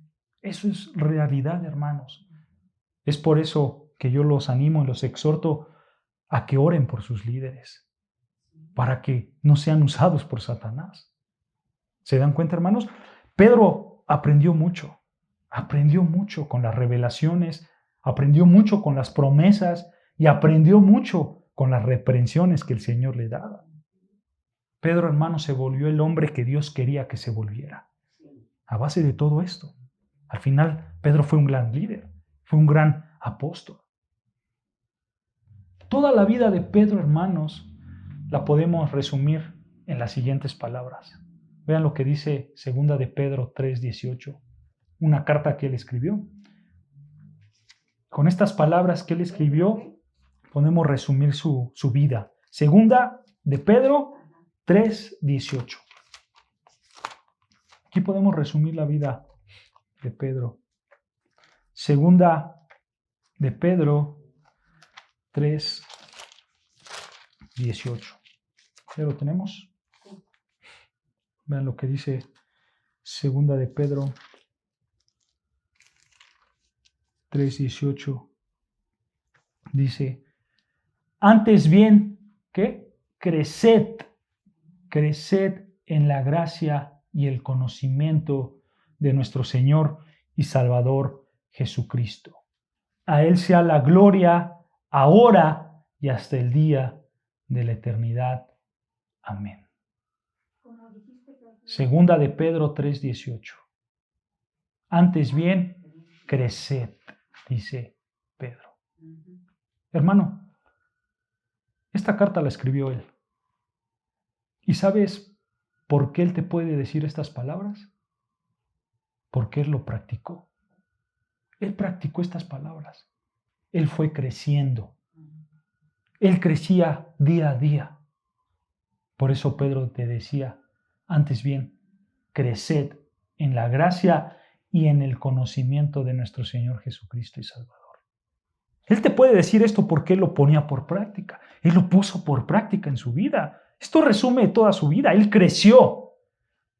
Eso es realidad, hermanos. Es por eso que yo los animo y los exhorto a que oren por sus líderes, para que no sean usados por Satanás. ¿Se dan cuenta, hermanos? Pedro aprendió mucho con las revelaciones, aprendió mucho con las promesas y aprendió mucho con las reprensiones que el Señor le daba. Pedro, hermano, se volvió el hombre que Dios quería que se volviera. A base de todo esto. Al final, Pedro fue un gran líder, fue un gran apóstol. Toda la vida de Pedro, hermanos, la podemos resumir en las siguientes palabras. Vean lo que dice 2 de Pedro 3:18, una carta que él escribió. Con estas palabras que él escribió, podemos resumir su vida. 2 de Pedro 3:18. Aquí podemos resumir la vida de Pedro. 2 de Pedro 3:18. ¿Ya lo tenemos? Vean lo que dice 2 de Pedro 3:18. Dice, antes bien, ¿qué? Creced en la gracia y el conocimiento de nuestro Señor y Salvador Jesucristo. A Él sea la gloria ahora y hasta el día de la eternidad. Amén. 2 de Pedro 3:18. Antes bien, creced, dice Pedro. Hermano, esta carta la escribió él. ¿Y sabes por qué él te puede decir estas palabras? Porque él lo practicó. Él practicó estas palabras. Él fue creciendo. Él crecía día a día. Por eso Pedro te decía, antes bien, creced en la gracia y en el conocimiento de nuestro Señor Jesucristo y Salvador. Él te puede decir esto porque él lo ponía por práctica. Él lo puso por práctica en su vida. Esto resume toda su vida. Él creció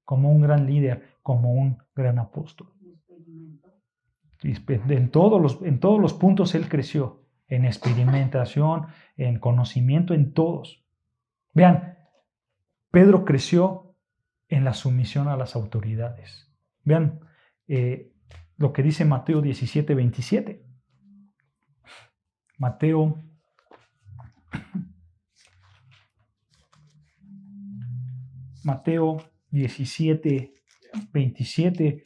como un gran líder, como un gran apóstol. En todos los puntos él creció. En experimentación, en conocimiento, en todos. Vean, Pedro creció en la sumisión a las autoridades. Vean lo que dice Mateo 17:27. Mateo 17:27.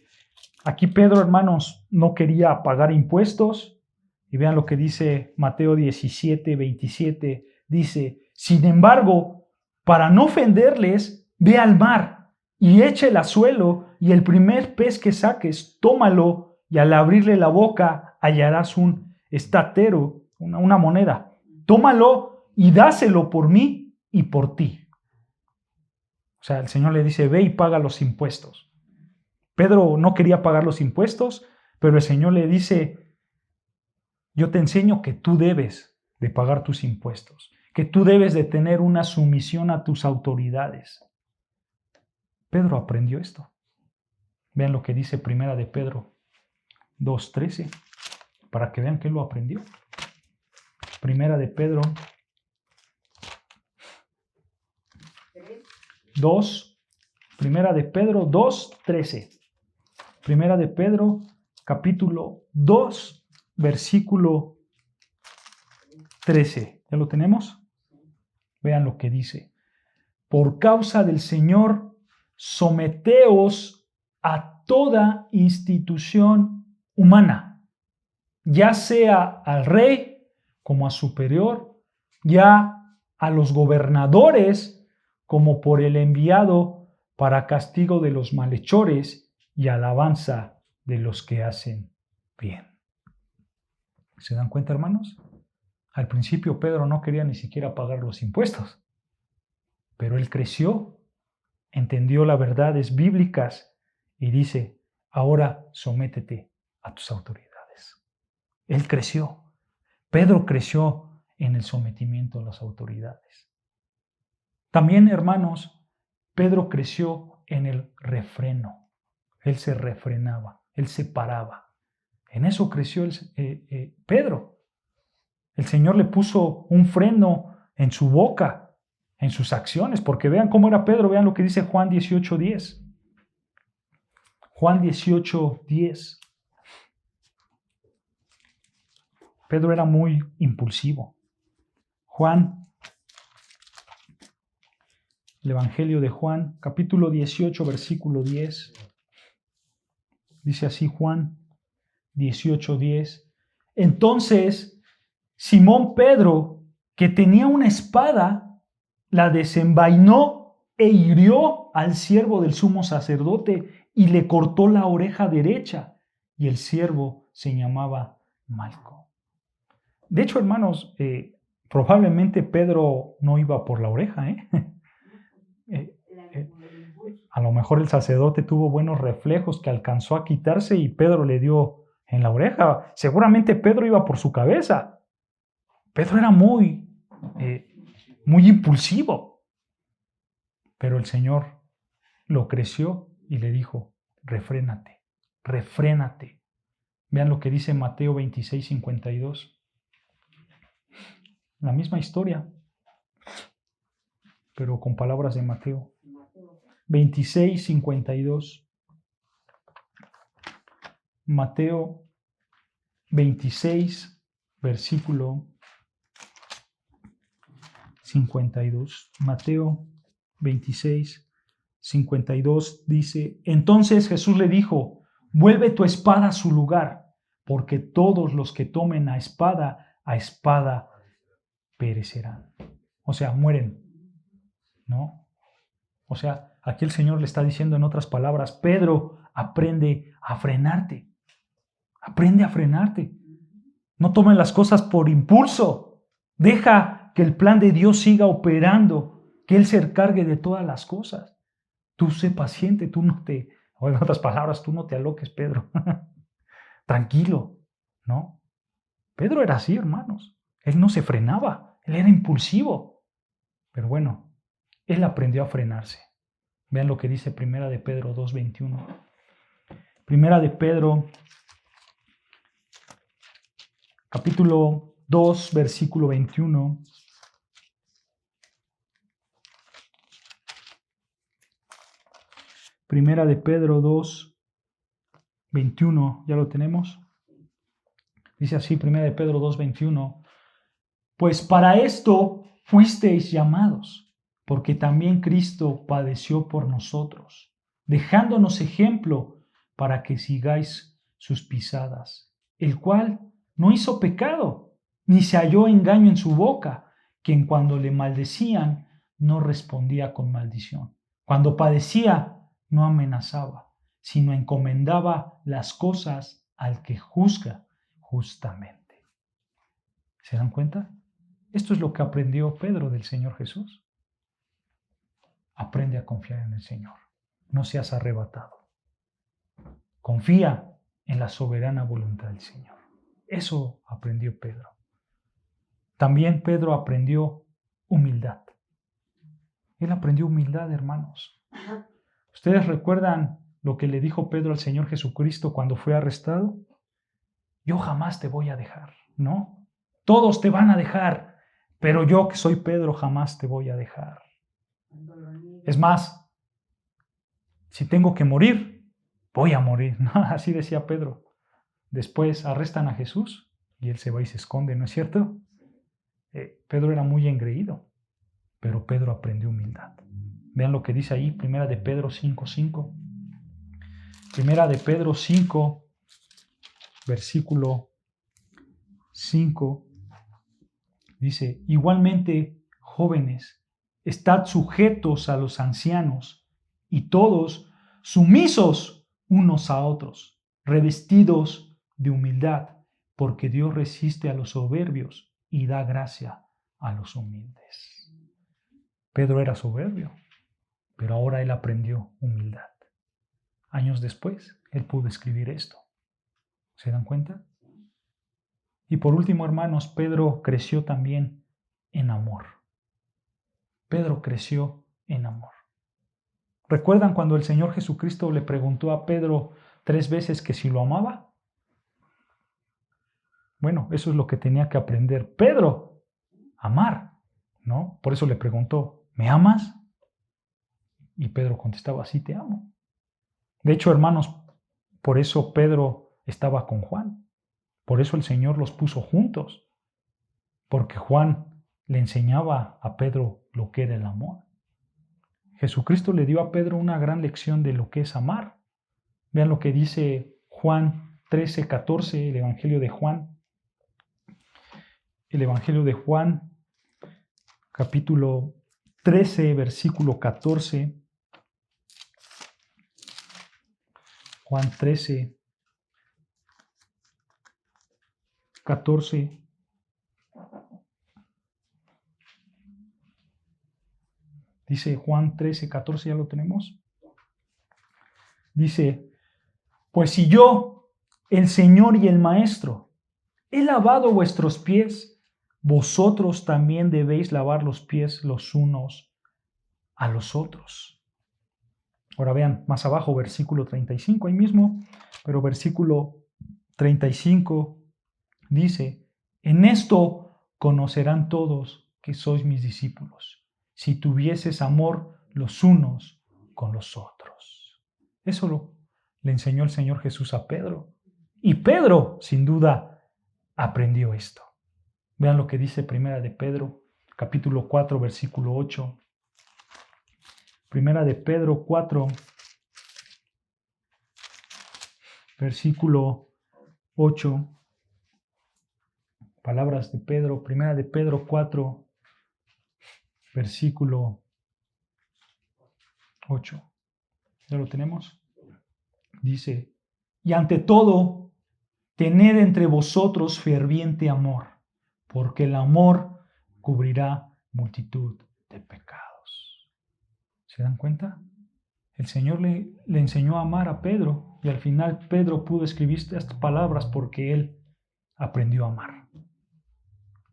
Aquí Pedro, hermanos, no quería pagar impuestos. Y vean lo que dice Mateo 17:27. Dice, sin embargo, para no ofenderles, ve al mar y échale al suelo, y el primer pez que saques, tómalo, y al abrirle la boca hallarás un estatero, una moneda. Tómalo y dáselo por mí y por ti. O sea, el Señor le dice, ve y paga los impuestos. Pedro no quería pagar los impuestos, pero el Señor le dice, yo te enseño que tú debes de pagar tus impuestos, que tú debes de tener una sumisión a tus autoridades. Pedro aprendió esto. Vean lo que dice 1 de Pedro 2:13, para que vean que él lo aprendió. 1 de Pedro 2:13. 1 de Pedro, capítulo 2, versículo 13. ¿Ya lo tenemos? Vean lo que dice. Por causa del Señor, someteos a toda institución humana, ya sea al rey como a superior, ya a los gobernadores como por el enviado para castigo de los malhechores y alabanza de los que hacen bien. ¿Se dan cuenta, hermanos? Al principio Pedro no quería ni siquiera pagar los impuestos, pero él creció, entendió las verdades bíblicas y dice, ahora sométete a tus autoridades. Él creció. Pedro creció en el sometimiento a las autoridades. También, hermanos, Pedro creció en el refreno. Él se refrenaba, él se paraba. En eso creció Pedro. El Señor le puso un freno en su boca, en sus acciones, porque vean cómo era Pedro, vean lo que dice Juan 18:10. Juan 18:10. Pedro era muy impulsivo. El Evangelio de Juan, capítulo 18, versículo 10. Dice así Juan 18:10. Entonces, Simón Pedro, que tenía una espada, la desenvainó e hirió al siervo del sumo sacerdote y le cortó la oreja derecha. Y el siervo se llamaba Malco. De hecho, hermanos, probablemente Pedro no iba por la oreja, a lo mejor el sacerdote tuvo buenos reflejos que alcanzó a quitarse y Pedro le dio en la oreja. Seguramente Pedro iba por su cabeza. Pedro era muy impulsivo. Pero el Señor lo creció y le dijo, refrénate, refrénate. Vean lo que dice Mateo 26:52. La misma historia, pero con palabras de Mateo. 26:52. Mateo 26, versículo 52. Mateo 26, 52 dice, entonces Jesús le dijo, vuelve tu espada a su lugar, porque todos los que tomen a espada perecerán. O sea, mueren, ¿no? O sea, aquí el Señor le está diciendo en otras palabras, Pedro, aprende a frenarte. Aprende a frenarte. No tomen las cosas por impulso. Deja que el plan de Dios siga operando, que Él se encargue de todas las cosas. Tú sé paciente, o en otras palabras, tú no te aloques, Pedro. Tranquilo, ¿no? Pedro era así, hermanos. Él no se frenaba, él era impulsivo. Pero bueno, él aprendió a frenarse. Vean lo que dice Primera de Pedro 2:21. Primera de Pedro, capítulo 2, versículo 21. Primera de Pedro 2, 21. ¿Ya lo tenemos? Dice así, Primera de Pedro 2, 21. Pues para esto fuisteis llamados, porque también Cristo padeció por nosotros, dejándonos ejemplo para que sigáis sus pisadas, el cual no hizo pecado, ni se halló engaño en su boca, quien cuando le maldecían no respondía con maldición. Cuando padecía no amenazaba, sino encomendaba las cosas al que juzga justamente. ¿Se dan cuenta? Esto es lo que aprendió Pedro del Señor Jesús. Aprende a confiar en el Señor. No seas arrebatado. Confía en la soberana voluntad del Señor. Eso aprendió Pedro. También Pedro aprendió humildad. Él aprendió humildad, hermanos. ¿Ustedes recuerdan lo que le dijo Pedro al Señor Jesucristo cuando fue arrestado? Yo jamás te voy a dejar, ¿no? Todos te van a dejar, pero yo que soy Pedro jamás te voy a dejar. Es más, si tengo que morir, voy a morir, ¿no? Así decía Pedro. Después arrestan a Jesús y él se va y se esconde, ¿no es cierto? Pedro era muy engreído, pero Pedro aprendió humildad. Vean lo que dice ahí, Primera de Pedro 5:5. Primera de Pedro 5, versículo 5, dice, igualmente, jóvenes, estad sujetos a los ancianos y todos sumisos unos a otros, revestidos de humildad, porque Dios resiste a los soberbios y da gracia a los humildes. Pedro era soberbio, pero ahora él aprendió humildad. Años después, él pudo escribir esto. ¿Se dan cuenta? Y por último, hermanos, Pedro creció también en amor. Pedro creció en amor. ¿Recuerdan cuando el Señor Jesucristo le preguntó a Pedro 3 veces que si lo amaba? Bueno, eso es lo que tenía que aprender Pedro, amar, ¿no? Por eso le preguntó, ¿me amas? Y Pedro contestaba, sí te amo. De hecho, hermanos, por eso Pedro estaba con Juan. Por eso el Señor los puso juntos. Porque Juan le enseñaba a Pedro lo que era el amor. Jesucristo le dio a Pedro una gran lección de lo que es amar. Vean lo que dice Juan 13:14, el Evangelio de Juan. El Evangelio de Juan, capítulo 13, versículo 14. Juan 13, 14. Dice Juan 13, 14, ¿ya lo tenemos? Dice, pues si yo, el Señor y el Maestro, he lavado vuestros pies, vosotros también debéis lavar los pies los unos a los otros. Ahora vean más abajo, versículo 35, ahí mismo, pero versículo 35 dice, en esto conocerán todos que sois mis discípulos, si tuvieses amor los unos con los otros. Eso le enseñó el Señor Jesús a Pedro. Y Pedro, sin duda, aprendió esto. Vean lo que dice Primera de Pedro, capítulo 4, versículo 8. Primera de Pedro 4, versículo 8. Palabras de Pedro, Primera de Pedro 4, versículo 8. ¿Ya lo tenemos? Dice, y ante todo, tened entre vosotros ferviente amor, porque el amor cubrirá multitud de pecados. ¿Se dan cuenta? El Señor le enseñó a amar a Pedro y al final Pedro pudo escribir estas palabras porque él aprendió a amar.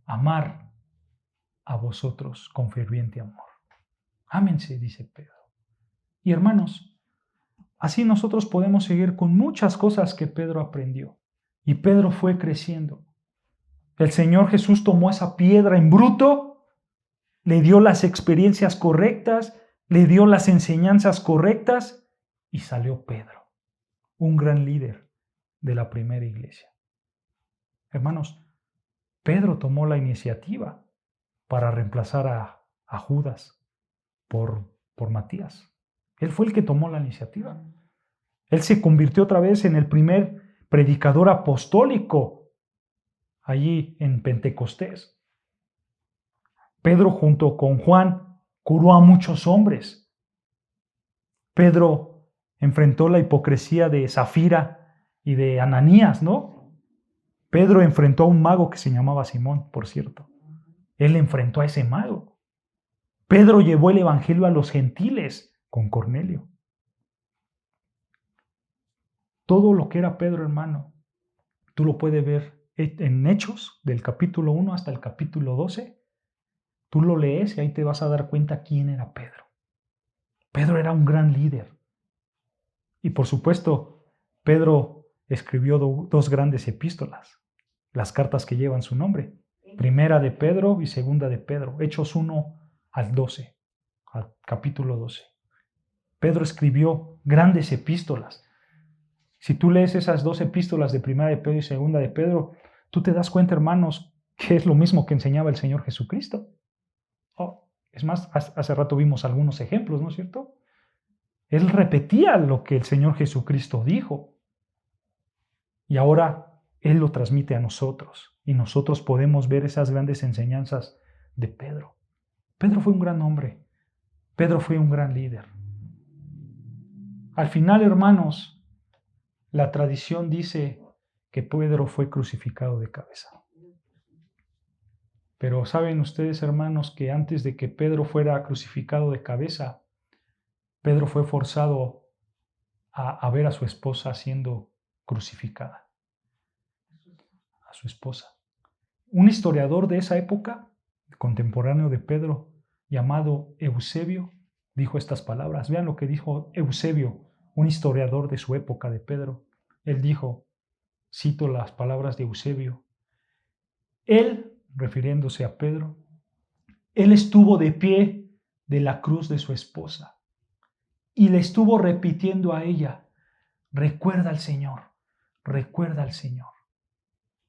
Amar a vosotros con ferviente amor. Ámense, dice Pedro. Y hermanos, así nosotros podemos seguir con muchas cosas que Pedro aprendió. Y Pedro fue creciendo. El Señor Jesús tomó esa piedra en bruto, le dio las experiencias correctas, le dio las enseñanzas correctas y salió Pedro, un gran líder de la primera iglesia. Hermanos, Pedro tomó la iniciativa para reemplazar a Judas por Matías. Él fue el que tomó la iniciativa. Él se convirtió otra vez en el primer predicador apostólico allí en Pentecostés. Pedro junto con Juan curó a muchos hombres. Pedro enfrentó la hipocresía de Zafira y de Ananías, ¿no? Pedro enfrentó a un mago que se llamaba Simón, por cierto. Él enfrentó a ese mago. Pedro llevó el evangelio a los gentiles con Cornelio. Todo lo que era Pedro, hermano, tú lo puedes ver en Hechos, del capítulo 1 hasta el capítulo 12. Tú lo lees y ahí te vas a dar cuenta quién era Pedro. Pedro era un gran líder. Y por supuesto, Pedro escribió dos grandes epístolas, las cartas que llevan su nombre. Primera de Pedro y segunda de Pedro. Hechos 1 al 12, al capítulo 12. Pedro escribió grandes epístolas. Si tú lees esas dos epístolas de Primera de Pedro y Segunda de Pedro, tú te das cuenta, hermanos, que es lo mismo que enseñaba el Señor Jesucristo. Es más, hace rato vimos algunos ejemplos, ¿no es cierto? Él repetía lo que el Señor Jesucristo dijo. Y ahora Él lo transmite a nosotros. Y nosotros podemos ver esas grandes enseñanzas de Pedro. Pedro fue un gran hombre. Pedro fue un gran líder. Al final, hermanos, la tradición dice que Pedro fue crucificado de cabeza. Pero saben ustedes, hermanos, que antes de que Pedro fuera crucificado de cabeza, Pedro fue forzado a ver a su esposa siendo crucificada. A su esposa. Un historiador de esa época, contemporáneo de Pedro, llamado Eusebio dijo estas palabras. Vean lo que dijo Eusebio, un historiador de su época de Pedro. Él dijo, cito las palabras de Eusebio, él, refiriéndose a Pedro, él estuvo de pie de la cruz de su esposa y le estuvo repitiendo a ella, recuerda al Señor, recuerda al Señor.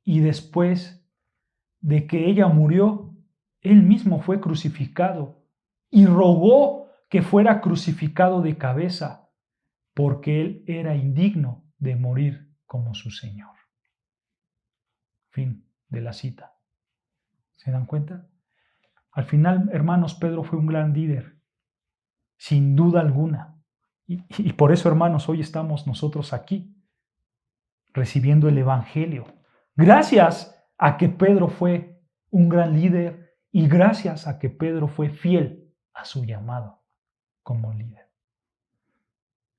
Y después de que ella murió, él mismo fue crucificado y rogó que fuera crucificado de cabeza, porque él era indigno de morir como su Señor. Fin de la cita. ¿Se dan cuenta? Al final, hermanos, Pedro fue un gran líder, sin duda alguna. Y por eso, hermanos, hoy estamos nosotros aquí, recibiendo el Evangelio. Gracias a que Pedro fue un gran líder y gracias a que Pedro fue fiel a su llamado como líder.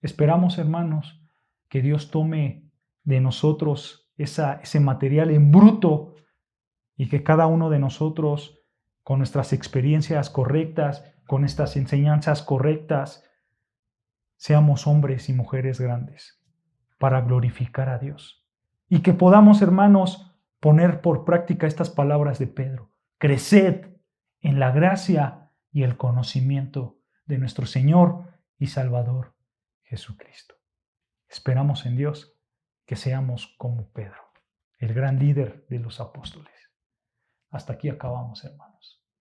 Esperamos, hermanos, que Dios tome de nosotros ese material en bruto y que cada uno de nosotros, con nuestras experiencias correctas, con estas enseñanzas correctas, seamos hombres y mujeres grandes para glorificar a Dios. Y que podamos, hermanos, poner por práctica estas palabras de Pedro. Creced en la gracia y el conocimiento de nuestro Señor y Salvador Jesucristo. Esperamos en Dios que seamos como Pedro, el gran líder de los apóstoles. Hasta aquí acabamos, hermanos.